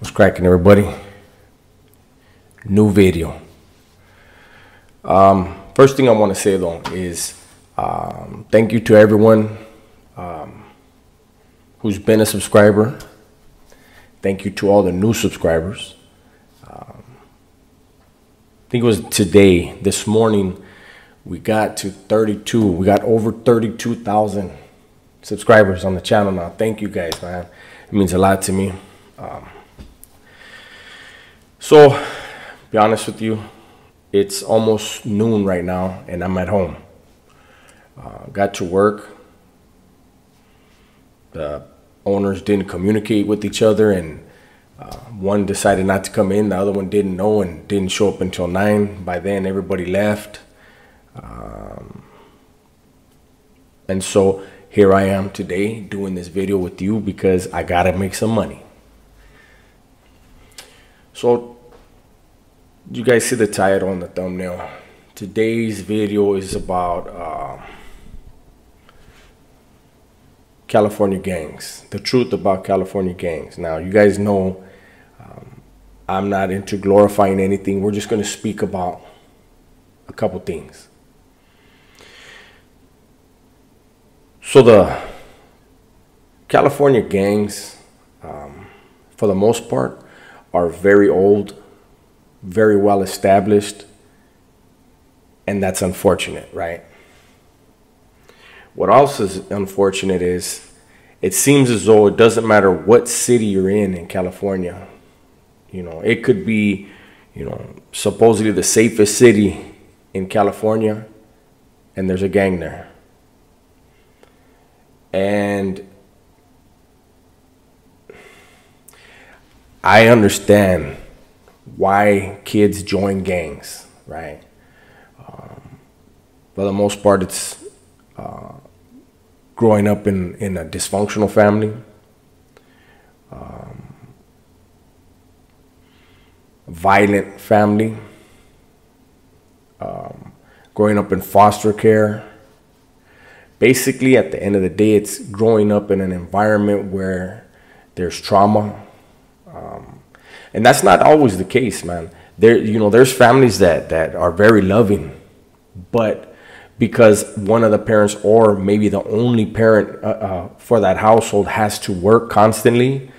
What's cracking, everybody? New video. First thing I want to say though is thank you to everyone who's been a subscriber. Thank you to all the new subscribers. I think it was today, this morning, we got to 32. We got over 32,000 subscribers on the channel now. Thank you guys, man. It means a lot to me. So, be honest with you, it's almost noon right now, and I'm at home. Got to work. The owners didn't communicate with each other, and one decided not to come in. The other one didn't know and didn't show up until 9. By then, everybody left. And so here I am today doing this video with you because I gotta make some money. So you guys see the title on the thumbnail. Today's video is about California gangs, the truth about California gangs. Now, you guys know I'm not into glorifying anything. We're just going to speak about a couple things. So the California gangs, for the most part, are very old, very well established, and that's unfortunate, right? What also is unfortunate is it seems as though it doesn't matter what city you're in California. You know, it could be, you know, supposedly the safest city in California, and there's a gang there. And I understand why kids join gangs, right? For the most part, it's growing up in a dysfunctional family, violent family, growing up in foster care. Basically, at the end of the day, it's growing up in an environment where there's trauma. And that's not always the case, man. There's families that are very loving, but because one of the parents or maybe the only parent for that household has to work constantly,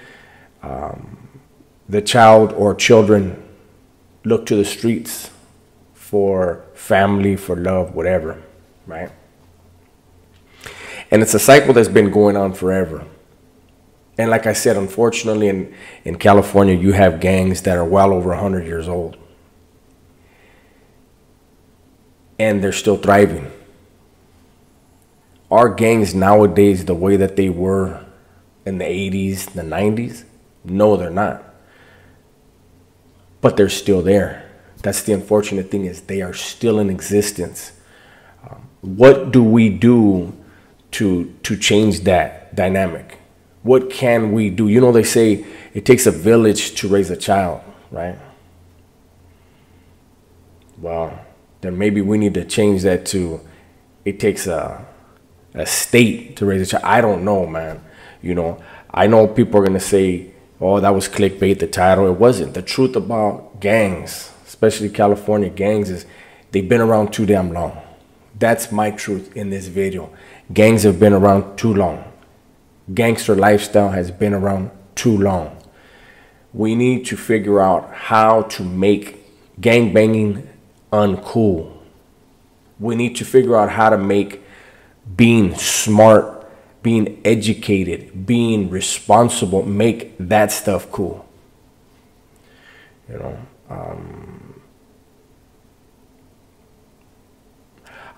the child or children look to the streets for family, for love, whatever, right? And it's a cycle that's been going on forever. And like I said, unfortunately, in California, you have gangs that are well over 100 years old. And they're still thriving. Are gangs nowadays the way that they were in the 80s, the 90s? No, they're not. But they're still there. That's the unfortunate thing, is they are still in existence. What do we do to change that dynamic? What can we do? You know, they say it takes a village to raise a child, right? Well, then maybe we need to change that to it takes a state to raise a child. I don't know, man. You know, I know people are going to say, oh, that was clickbait, the title. It wasn't. The truth about gangs, especially California gangs, is they've been around too damn long. That's my truth in this video. Gangs have been around too long. Gangster lifestyle has been around too long. We need to figure out how to make gangbanging uncool. We need to figure out how to make being smart, being educated, being responsible, make that stuff cool. You know,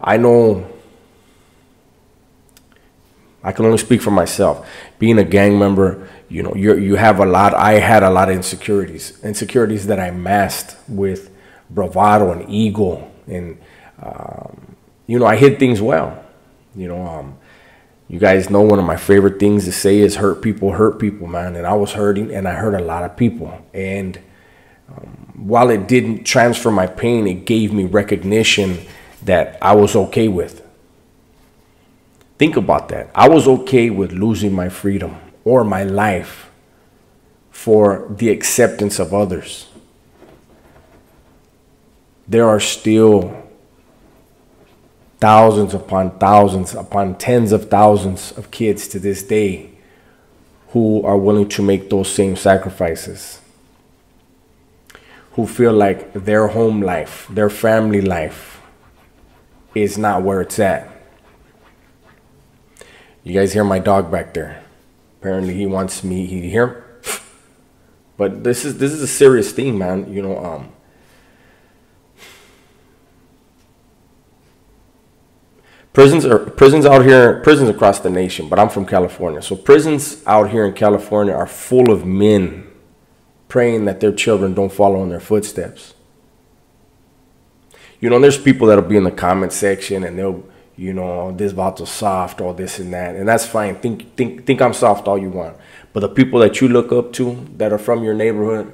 I know I can only speak for myself. Being a gang member, you know, you have a lot. I had a lot of insecurities that I masked with bravado and ego, and you know, I hid things well. You know, you guys know one of my favorite things to say is hurt people, man. And I was hurting, and I hurt a lot of people. And while it didn't transfer my pain, it gave me recognition that I was okay with. Think about that. I was okay with losing my freedom or my life for the acceptance of others. There are still thousands upon tens of thousands of kids to this day who are willing to make those same sacrifices, who feel like their home life, their family life is not where it's at. You guys hear my dog back there? Apparently he wants me, he hear? But this is a serious thing, man. You know, prisons out here, prisons across the nation, but I'm from California. So prisons out here in California are full of men praying that their children don't follow in their footsteps. You know, there's people that'll be in the comment section and they'll, you know, this vato soft, all this and that. And that's fine. Think I'm soft all you want. But the people that you look up to that are from your neighborhood,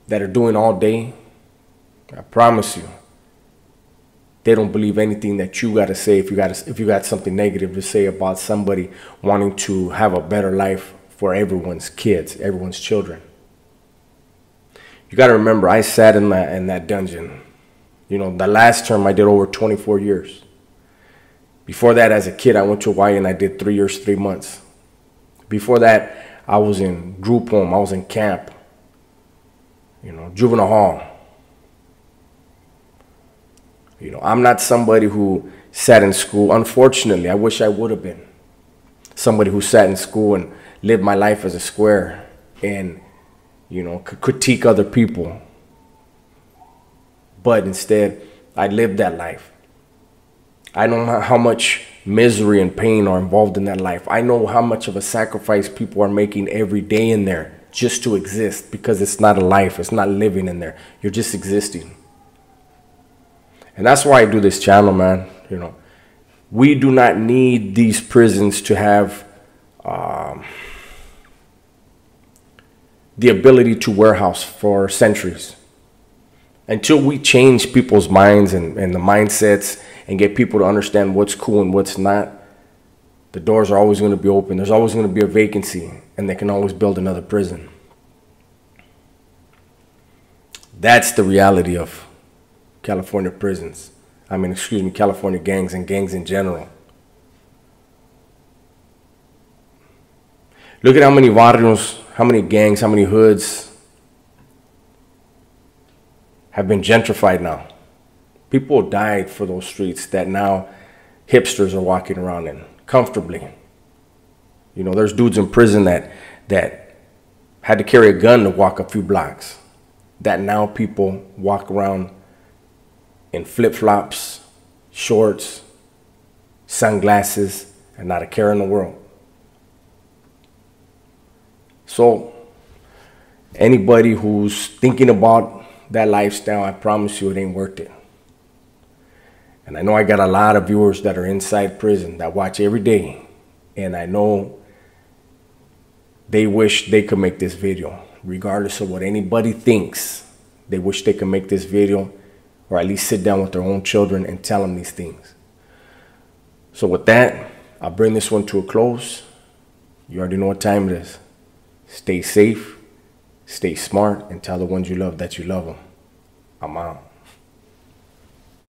that are doing all day, I promise you, they don't believe anything that you got to say if you got something negative to say about somebody wanting to have a better life for everyone's kids, everyone's children. You got to remember, I sat in that dungeon. You know, the last term I did over 24 years. Before that, as a kid, I went to Hawaii and I did 3 years, 3 months. Before that, I was in group home. I was in camp. You know, juvenile hall. You know, I'm not somebody who sat in school. Unfortunately, I wish I would have been somebody who sat in school and lived my life as a square and, you know, could critique other people. But instead, I lived that life. I know how much misery and pain are involved in that life. I know how much of a sacrifice people are making every day in there just to exist, because it's not a life. It's not living in there. You're just existing. And that's why I do this channel, man. You know, we do not need these prisons to have the ability to warehouse for centuries. Until we change people's minds and the mindsets and get people to understand what's cool and what's not, the doors are always going to be open. There's always going to be a vacancy, and they can always build another prison. That's the reality of California prisons. California gangs and gangs in general. Look at how many barrios, how many gangs, how many hoods have been gentrified now. People died for those streets that now hipsters are walking around in comfortably. You know, there's dudes in prison that had to carry a gun to walk a few blocks, that now people walk around in flip-flops, shorts, sunglasses, and not a care in the world. So anybody who's thinking about that lifestyle, I promise you it ain't worth it. And I know I got a lot of viewers that are inside prison that watch every day, and I know they wish they could make this video. Regardless of what anybody thinks, they wish they could make this video, or at least sit down with their own children and tell them these things. So with that, I'll bring this one to a close. You already know what time it is. Stay safe, stay smart, and tell the ones you love that you love them. I'm out.